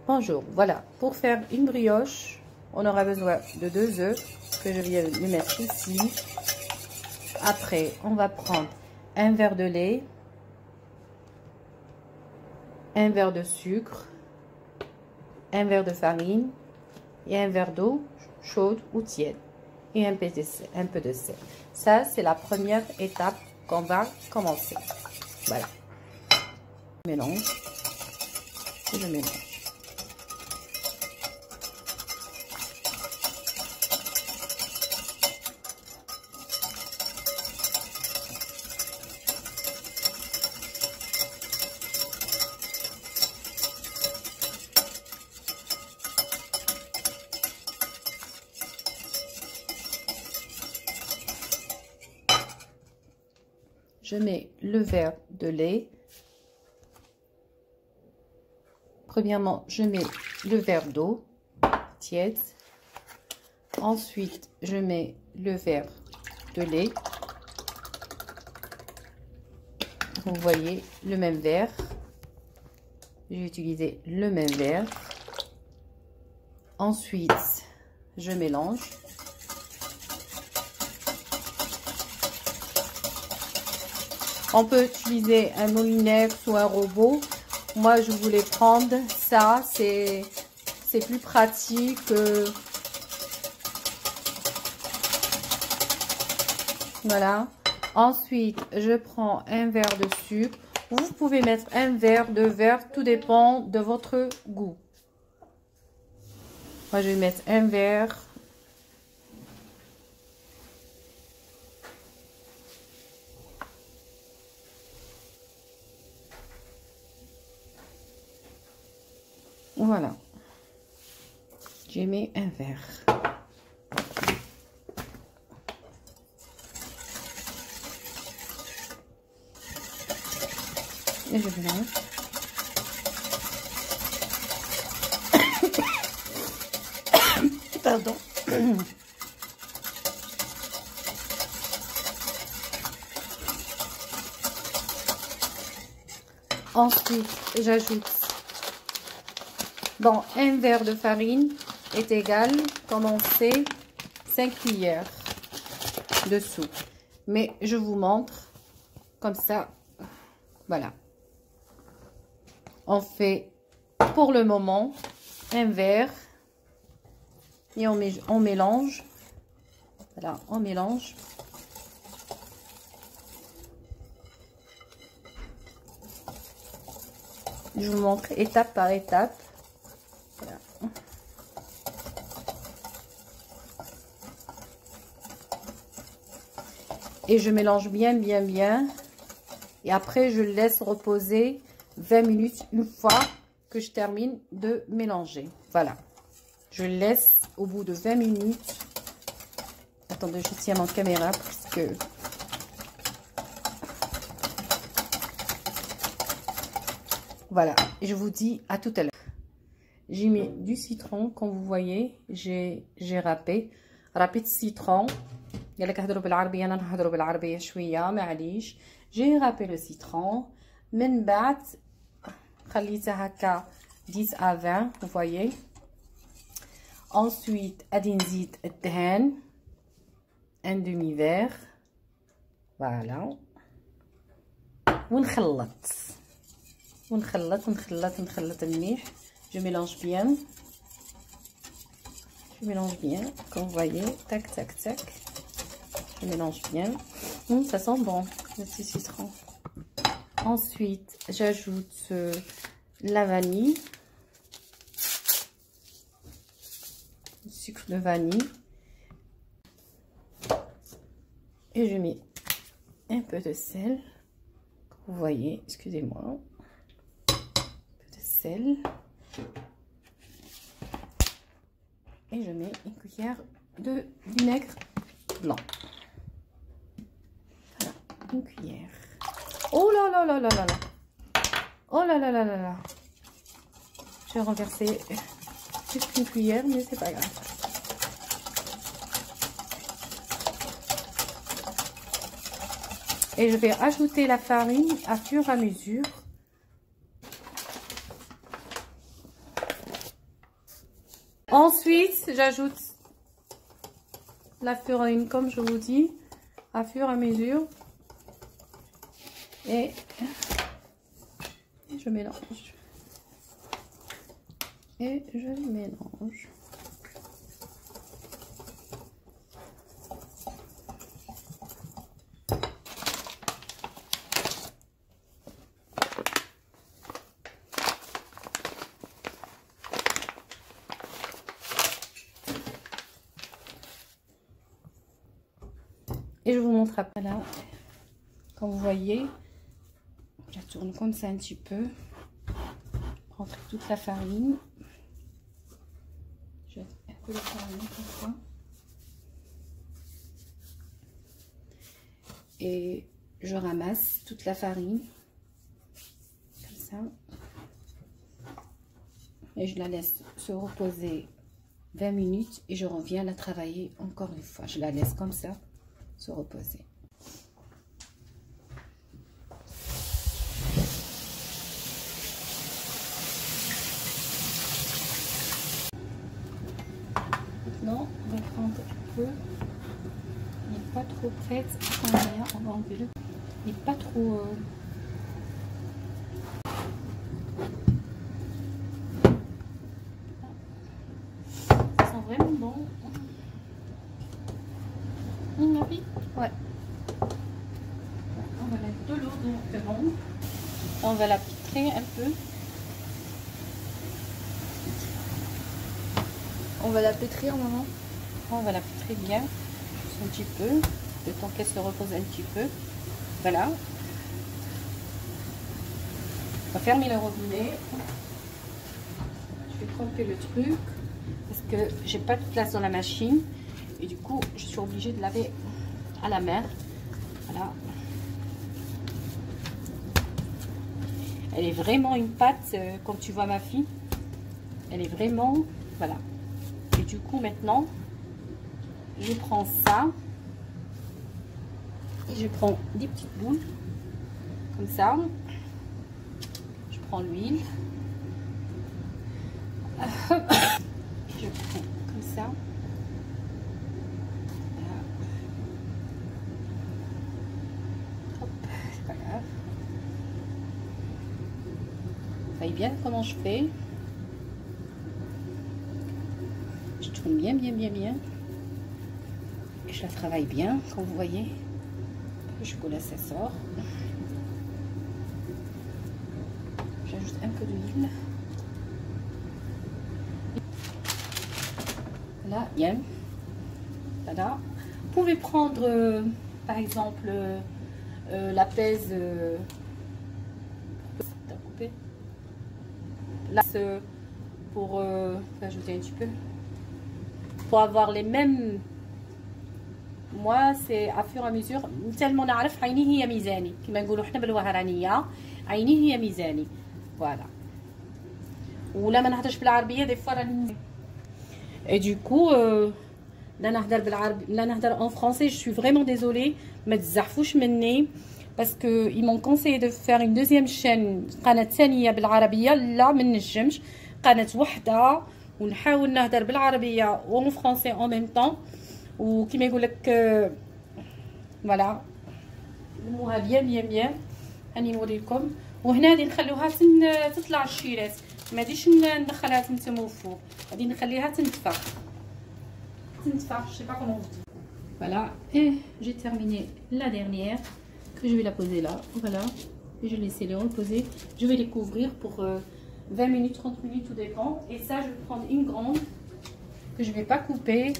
Bonjour, voilà, pour faire une brioche, on aura besoin de 2 œufs que je viens de mettre ici. Après, on va prendre un verre de lait, un verre de sucre, un verre de farine et un verre d'eau chaude ou tiède et un peu de sel. Ça, c'est la première étape qu'on va commencer. Voilà. Je mélange et je mélange. Je mets le verre de lait. Premièrement, je mets le verre d'eau tiède. Ensuite, je mets le verre de lait. Vous voyez le même verre. J'ai utilisé le même verre. Ensuite, je mélange. On peut utiliser un moulinex ou un robot. Moi, je voulais prendre ça. C'est plus pratique. Voilà. Ensuite, je prends un verre de sucre. Vous pouvez mettre un verre, 2 verres. Tout dépend de votre goût. Moi, je vais mettre un verre. Voilà, j'ai mis un verre. Et je mélange. Pardon. Ensuite, j'ajoute. Bon, un verre de farine est égal, comme on sait, 5 cuillères de soupe. Mais je vous montre, comme ça, voilà. On fait, pour le moment, un verre et on mélange. Voilà, on mélange. Je vous montre étape par étape. Voilà. Et je mélange bien. Et après, je le laisse reposer 20 minutes une fois que je termine de mélanger. Voilà. Je le laisse au bout de 20 minutes. Attendez, je tiens mon caméra parce que... Voilà. Je vous dis à tout à l'heure. J'ai mis du citron, comme vous voyez, j'ai râpé de citron. J'ai râpé le citron. من بعد خليتها هكا 10 à 20, vous voyez. Ensuite, غادي نزيد الدهان un demi verre. Voilà. ونخلط مليح. Je mélange bien. Je mélange bien, comme vous voyez. Tac, tac, tac. Je mélange bien. Ça sent bon, le petit citron. Ensuite, j'ajoute la vanille. Le sucre de vanille. Et je mets un peu de sel. Comme vous voyez, excusez-moi. Un peu de sel. Et je mets une cuillère de vinaigre blanc. Voilà, une cuillère. Oh là là là là là là. Oh là là là là là. J'ai renversé juste une cuillère, mais c'est pas grave. et je vais ajouter la farine à fur et à mesure. Ensuite, j'ajoute la farine, comme je vous dis, à fur et à mesure. Et je mélange. Et je mélange. Et je vous montre après là, comme vous voyez, je la tourne comme ça un petit peu, rentrer toute la farine, je jette un peu de farine comme ça, et je ramasse toute la farine, comme ça, et je la laisse se reposer 20 minutes et je reviens la travailler encore une fois, je la laisse comme ça, se reposer. Maintenant, on va prendre un peu. Il n'est pas trop prête. On va enlever le. Il n'est pas trop. Ça sent vraiment bon. Oui. Ouais. On va mettre de l'eau directement. On va la pitrer un peu. On va la pétrir, maman. On va la pétrir bien, un petit peu, le temps qu'elle se repose un petit peu. Voilà. On va fermer le robinet. Je vais tremper le truc parce que j'ai pas de place dans la machine et du coup je suis obligée de laver à la main. Voilà. Elle est vraiment une pâte, comme tu vois ma fille. Elle est vraiment, voilà. Et du coup maintenant, je prends ça. Et je prends des petites boules, comme ça. Je prends l'huile. Je prends comme ça. Voilà. Hop, c'est pas grave. Vous voyez bien comment je fais. Je tourne bien. Et je la travaille bien, comme vous voyez. Le chocolat, ça sort. J'ajoute un peu d'huile. Voilà, bien. Voilà. Vous pouvez prendre, par exemple, la pèse. Là, pour ajouter un petit peu. Pour avoir les mêmes. Moi c'est à fur et à mesure tellement نعرف عيني هي ميزاني كما نقولوا احنا بالوهرانيه عيني هي ميزاني فوالا ولا ما نهضرش بالعربيه دي فوا راني اي دو كو لا نهضر بالعربي لا نهضر ان فرونسي je suis vraiment désolée ما تزحفوش مني parce que ils m'ont conseillé de faire une deuxième chaîne قناه ثانيه بالعربيه لا ما نجمش قناه وحده ونحاول نهضر بالعربيه و فرونسي en même temps وكيما يقول لك فوالا نموها بيان راني نوريكم وهنا غادي نخلوها تطلع الشيرات ما غاديش ندخلها تنتمو فوق غادي نخليها تنتفخ je sais pas comment vous dire. Voilà et j'ai terminé la dernière que je vais la poser là, voilà, et je vais laisser les reposer, je vais les couvrir pour 20 minutes 30 minutes tout dépend et ça je vais prendre une grande que je vais pas couper.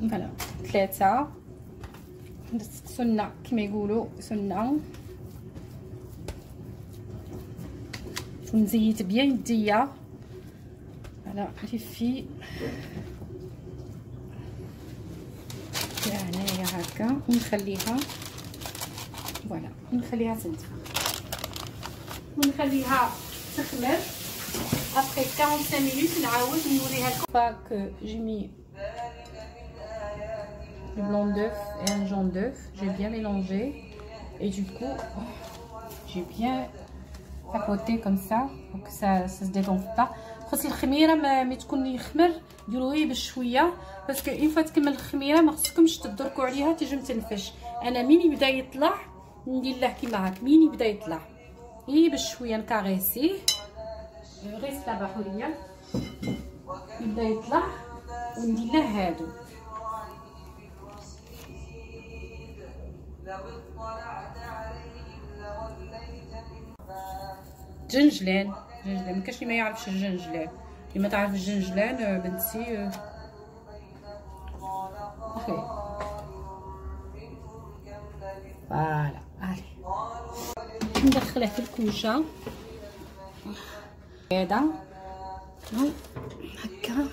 فوالا 3 سنة كما يقولوا سنة ونزيت بيان يديا فوالا خفيفي هنايا هكا ونخليها فوالا ونخليها تنتفخ ونخليها تخمر Après 45 minutes, une fois que j'ai mis le blanc d'œuf et un jaune d'œuf, j'ai bien mélangé et du coup j'ai bien tapoté comme ça pour que ça se dégonfle pas. خاص الخميره ما تكون يخمر ديروه غير بشويه باسكو اون فوا تكمل الخميره ما خصكمش تدركوا عليها تيجي متنفش. انا مين يبدا يطلع ندير له كيما هاك، مين يبدا يطلع غير بشويه نكاريسيه غسله بحوريه يبدا يطلع وندير له هادو. جنجلان ما كاش اللي ما يعرفش الجنجلان. اللي ما تعرف الجنجلان بنتي اخي فوالا. علي ندخله في الكوشه هذا هكا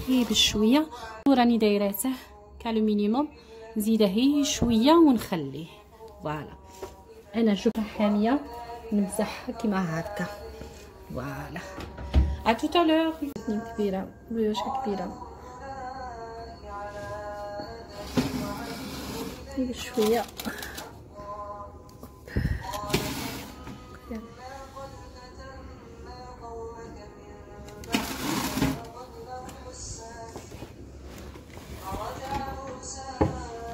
هي بشويه وراني دايراته كالومينيوم نزيده هي شويه ونخليه. فوالا انا جبتها حاميه نمسحها كيما هكا. فوالا ا توتالور. كبيره واش كبيره بشويه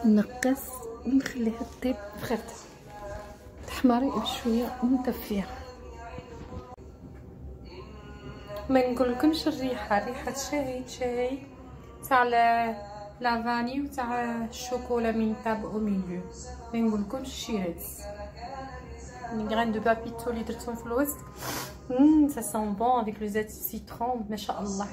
نقص ونخليها طيب بخيرتها تحمري بشويه ونطفيها. ما نقولكمش الريحه شاي تاع لافاني وتاع الشوكولا من تاب او ميليو. ما نقولكمش شيريت لي غران دو بابيتو اللي درتهم في الوسط. ça sent bon avec le zeste citron ما شاء الله.